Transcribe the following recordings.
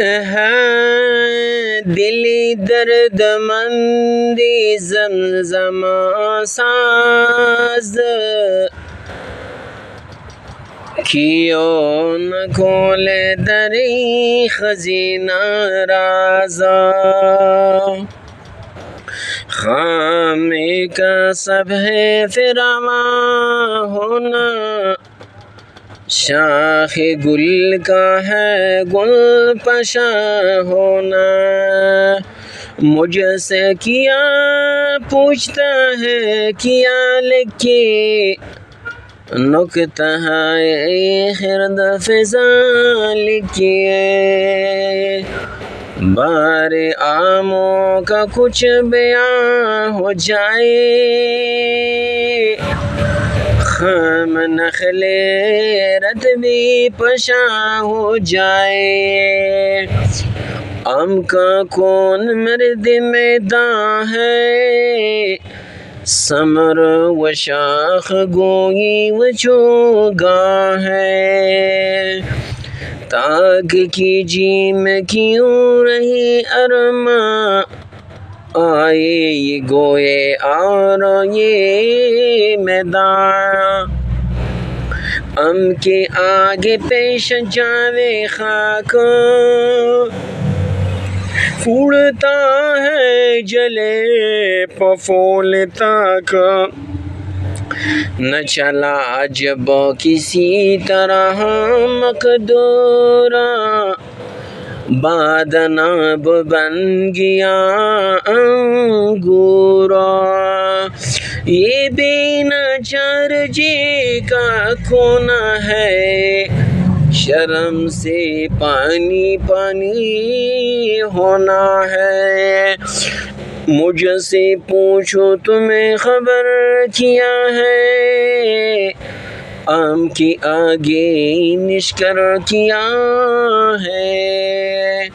ہے دلی درد مندی زمزم ساز کیوں نہ کھولے دری خزینہ رازا خامی کا سب ہے فراواں ہونا شاخ گل کا ہے گل پشا ہونا مجھ سے کیا پوچھتا ہے کیا لکھی نکتہ ہے خرد فضا لکھیے بار آموں کا کچھ بیاں ہو جائے خام نخل رتبی پشا ہو جائے ام کا کون مرد میدان ہے ثمر و شاخ گوئی و چوگاں ہے تاک کی جیم کیوں رہی ارماں آئے یہ گوئے اور یہ میدان ام کے آگے پیش جاوے خاک پھوڑتا ہے جلے پھولتا کا نہ چلا جب کسی طرح مقدورا بادناب بن گیا انگورا یہ بے نچار جی کا کونا ہے شرم سے پانی پانی ہونا ہے مجھ سے پوچھو تمہیں خبر کیا ہے آم کی آگے نشکر کیا ہے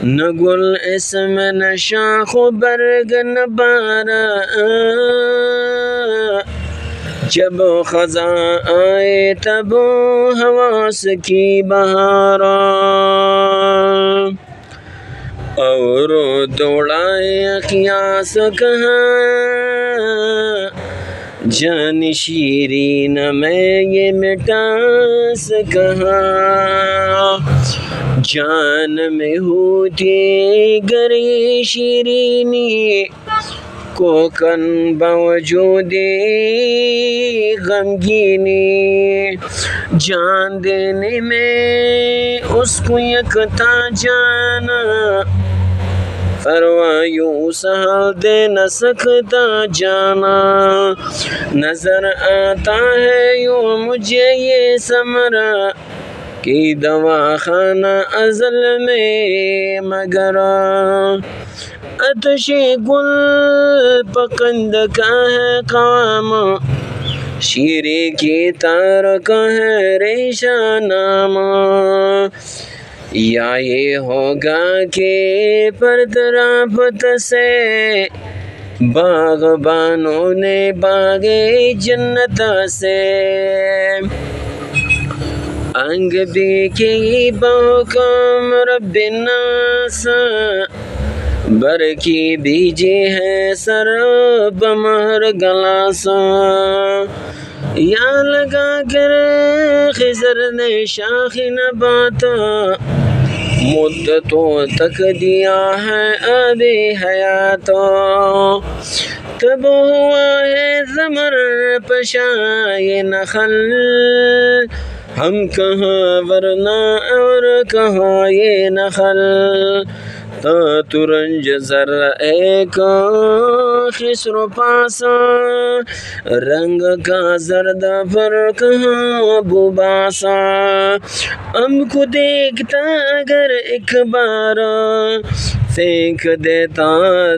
نہ گل اس میں نہ شاخ و برگ نہ بارہ جب خزاں آئے تب حواس کی بہارا اور دوڑائے اقیاس کہاں جان شیرین میں یہ مٹاس کہاں جان میں ہوتی گری شیرینی کوکن باوجود غمگینی جان دینے میں اس کو یکتا جانا پرواہ یوں سہل دے نہ سکتا جانا نظر آتا ہے یوں مجھے یہ ثمرہ کہ دوا خانہ ازل میں مگر آتش گل پکند کا ہے قوام شیرے کی تار کا ہے ریشہ نام یا یہ ہوگا کہ پردرافت سے باغبانوں نے باغ جنت سے انگ بھی کی بحکم رب الناس بر کی بیجی ہے سر بمہر گلاسا یا لگا کر خضر نے شاخ نباتا مدتوں تک دیا ہے اب حیات تب ہوا ہے زمر پشائے نخل ہم کہاں ورنہ اور کہاں یہ نخل تا ترنج ذر ایک خسر پاسا رنگ کا زرد پر کہاں بوباسا ہم کو دیکھتا اگر ایک بار پھینک دیتا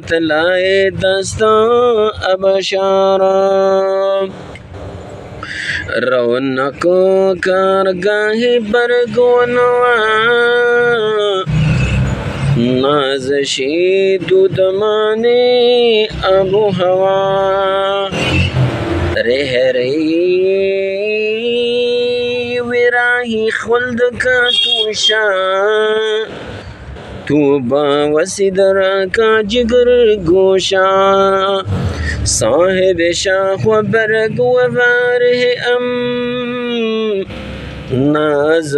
تلائے دستوں ابشارا رونق کارگاہ برگونوا نازشی دودمانے ابو ہوا رہ رہی وراہی خلد کا توشا طوبہ وسدر کا جگر گوشا، صاحب شاخ و برگ و وارہ ناز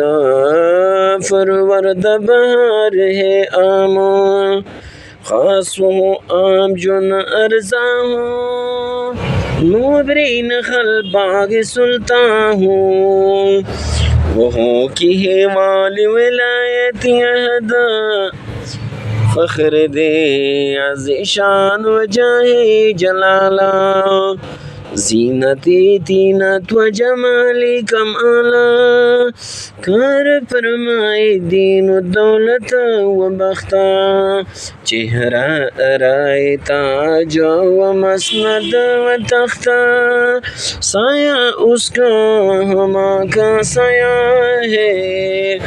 فرورد بہار ہے آما، خاص ہو عام جن ارزا ہوں، نوبرین خل باغ سلطان ہوں، وہ کی ہے مال ولایت عہد، فخر دے از شان و جاہ جلالہ، زینتی تینت و جمالی کمالا، کار فرمائے دین و دولت و بختہ، چہرہ ارائے تاج و مسند و تختہ، سایہ اس کا ہما کا سایہ ہے،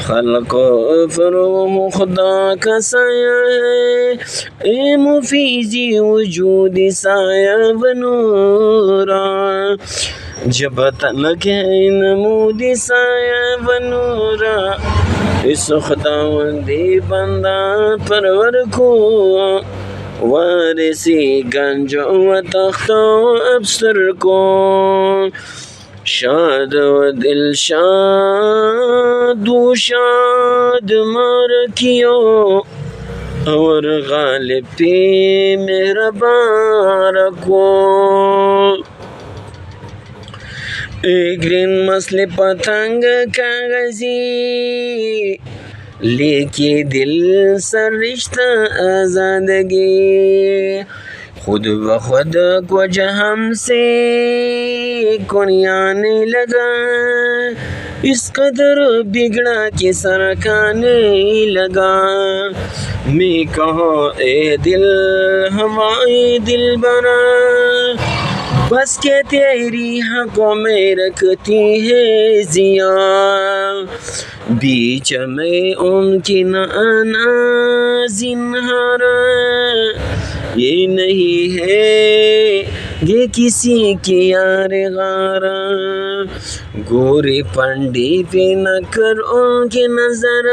خلق و فروغ خدا کا سایہ ہے، اے مفیضی وجود سایہ و نورا، جب تلک ہے نمود سایہ و نورا، اس خداوندی بندہ پرور کو، وارثی گنج و تخت و افسر کو، شاد و دل شاد و شاد مار کیو، اور غالب پہ مہربان رکھو، ایک دن مسل پتنگ کاغذی، لے کے دل سر رشتہ آزادگی، خود بخود کچھ ہم سے کنیانے لگا، اس قدر بگڑا کہ سر کھانے لگا، میں کہا اے دل ہمارے دل بنا، بس کہ تیری حقوں میں رکھتی ہے زیا، بیچ میں ان کی نانا زنہار، یہ نہیں ہے یہ کسی کی یار غار، گوری پنڈی پہ نہ کر ان کی نظر،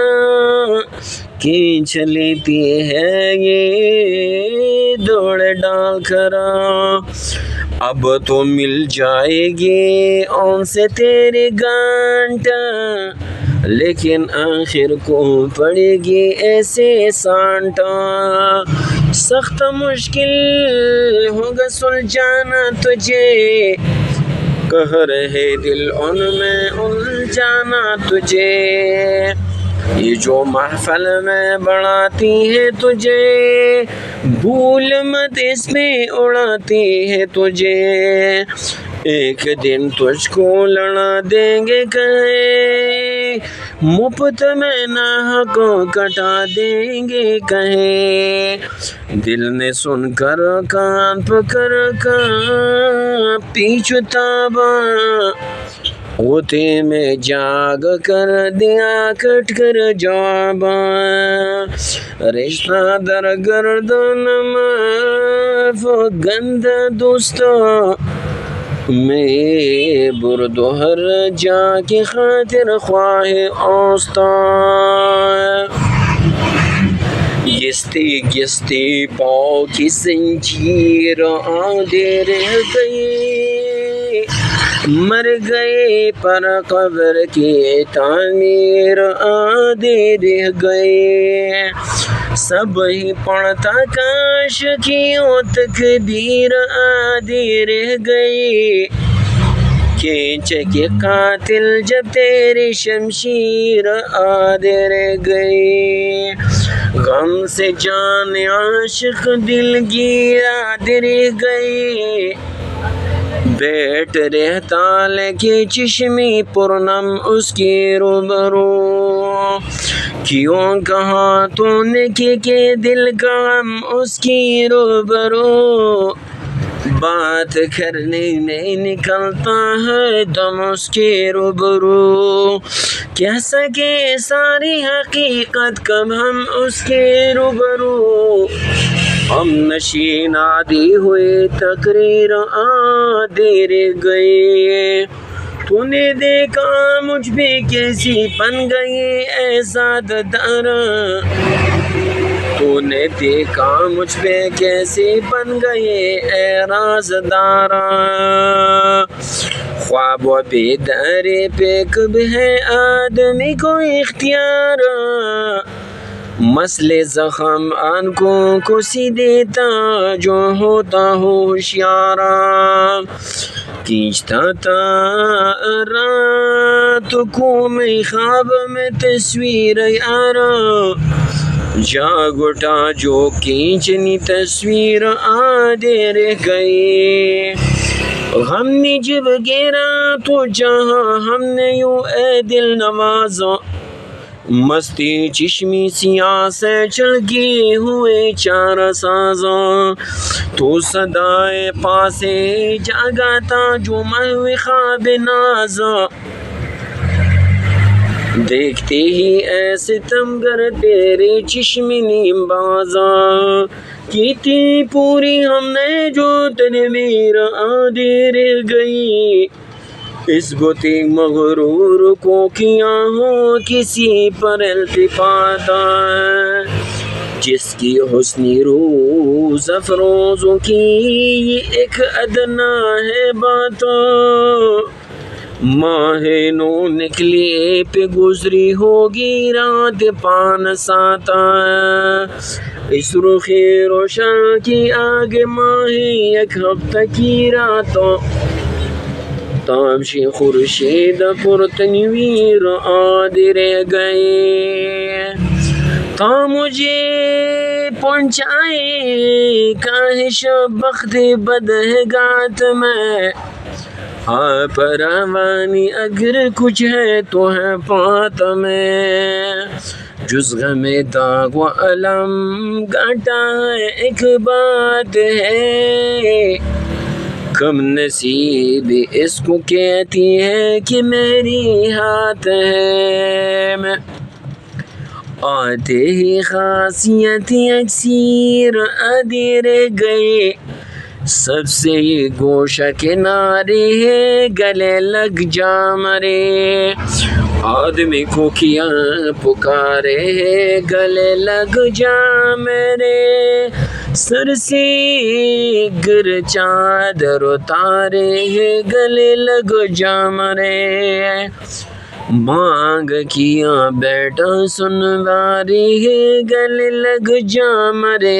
کھینچ لیتی ہے یہ دوڑ ڈال کر، اب تو مل جائے گی ان سے تیری گانٹ، لیکن آخر کو پڑے گی ایسے سانٹا، سخت مشکل ہوگا سلجھانا تجھے، قہر ہے دل ان میں الجھانا تجھے، یہ جو محفل میں بڑھاتی ہے تجھے، بھول مت اس میں اڑاتی ہے تجھے، ایک دن تجھ کو لڑا دیں گے کہیں، مفت میں ناحق کٹا دیں گے کہیں، دل نے سن کر کان پکڑ کر پیچھے تابا، ہوتے میں جاگ کر دیا کٹ کر جواب، رشتہ در گردن گند دوستو، میں برد و ہر جا کی خاطر خواہ اوستا، گستی گستی پاؤ کی زنجیر آدھے رہ گئی، مر گئے پر قبر کی تعمیر آدھے رہ گئے، سب ہی پڑھتا کاش کیوں تکبیر آدھی رہ گئی، کھینچ کے قاتل جب تیری شمشیر آدھے رہ گئی، غم سے جان عاشق دل گیر آدھے رہ گئی، بیٹھ رہتا لے چشمی پرنم اس کی روبرو، کیوں کہا تو نے کہ دل کا غم اس کی روبرو، بات کرنے میں نکلتا ہے دم اس کے روبرو، کہہ سکے ساری حقیقت کب ہم اس کے روبرو، ہم نشین آدھی ہوئے تقریر آدھے رہ گئے، تو نے دیکھا مجھ پہ کیسی بن گئی اے زادہ دارا، تو نے دیکھا مجھ پہ کیسی بن گئی اے رازدارا، خواب و بیداری پہ کب ہے آدمی کو اختیار، مسئلے زخم آنکھوں کو سی دیتا جو ہوتا ہوشیارا، کھینچتا تھا رات کو میں خواب میں تصویر یارا، جاگ اٹھا جو کھینچنی تصویر آدھے رہ گئی، ہم نے جب گرا تو جہاں ہم نے یوں اے دل نوازا، مستی چشمی سیاہ سے چلگے ہوئے چارہ سازا، تو صدائے پاسے جاگا تھا جو محو خواب نازا، دیکھتے ہی اے ستمگر تیرے چشم نیم بازا، کی تھی پوری ہم نے جو تدبیر آدھی رہ گئی، اس بتی مغرور کو کیا ہو کسی پر التفات، جس کی حسنی روز افروزوں کی یہ ایک ادنا ہے بات، ماہ نو نکلے پہ گزری ہوگی رات 5-7، اس رخ روشن کی آگے ماہی ایک ہفتہ کی راتوں، تابش خورشید پر تنویر آدھے رہ گئے، تا مجھے پہنچائے کاہش بخت بدہگات میں، آپ روانی اگر کچھ ہے تو ہے پات میں، جز غم داغ و علم گھٹا ہے ایک بات ہے، کم نصیب اس کو کہتی ہے کہ میری ہاتھ ہے، میں آتے ہی خاصیت اکثیر آدھی رہ گئے، سب سے یہ گوشہ کنارے ہے گلے لگ جا مرے، آدمی کو کیا پکارے ہے گلے لگ جا میرے، سر سے گر چادر اتارے ہے گلے لگ جا مرے، مانگ کیا بیٹا سنواری ہے گلے لگ جا مرے،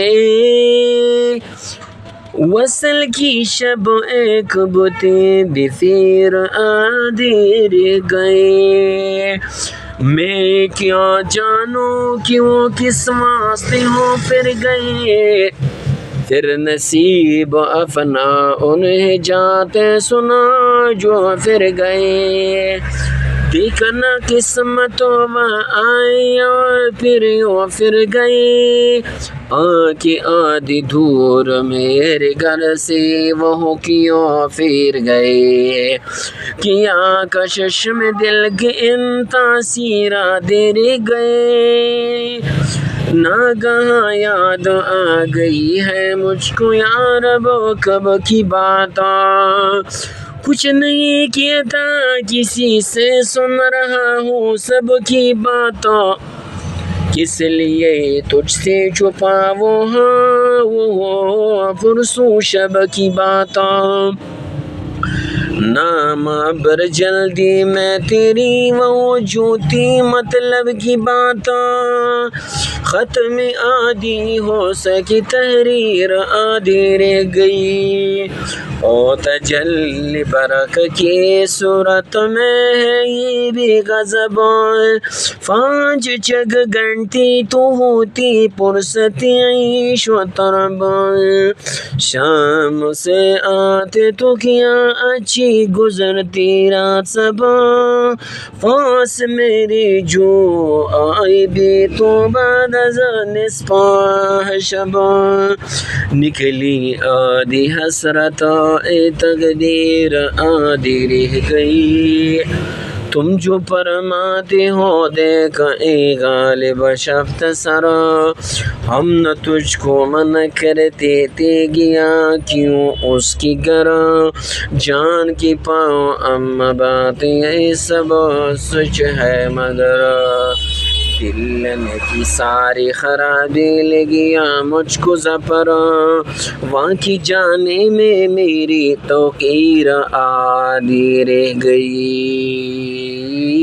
وصل کی شب ایک بتے بفیر آدھے رہ گئے، میں کیا جانوں کہ وہ کس واسطے ہو پھر گئے، پھر نصیب افنا انہیں جاتے سنا جو پھر گئے، دیکھنا قسمتوں میں آئے اور پھر گئے، آنکھ آدھی دور میرے گھر سے وہ کیوں پھر گئے، کیا کشش میں دل کے ان تاثیرات دے گئے، ناگہاں یاد آ گئی ہے مجھ کو یا رب کب کی بات، کچھ نہیں کیا تھا کسی سے سن رہا ہوں سب کی باتوں، کس لیے تجھ سے چھپا وہ پرسوں شب کی باتوں، نام بر جلدی میں تیری وہ جو تھی مطلب کی باتوں، ختم آدھی ہو سکی تحریر آدھی رہ گئی، او تجلی برق کی صورت میں ہے یہ بھی غضب، 5 جگ گھنٹی تو ہوتی پرستی عیش و طرب، شام سے آتے تو کیا اچھی گزرتی رات سب، پاس میری جو آئی بھی تو بعد از نصف شب، نکلی آدھی حسرت اے تقدیر آدھی رہ گئی، تم جو فرماتے ہو دیکھ اے غالب شفت سرا، ہم نہ تجھ کو منع کرتے تے گیا کیوں اس کی گرا، جان کی پاؤں اما باتیں اے سب سچ ہے مگر، دل میں کی ساری خرابی لگیا مجھ کو زفر، وہاں کی جانے میں میری توقیر آدھی رہ گئی۔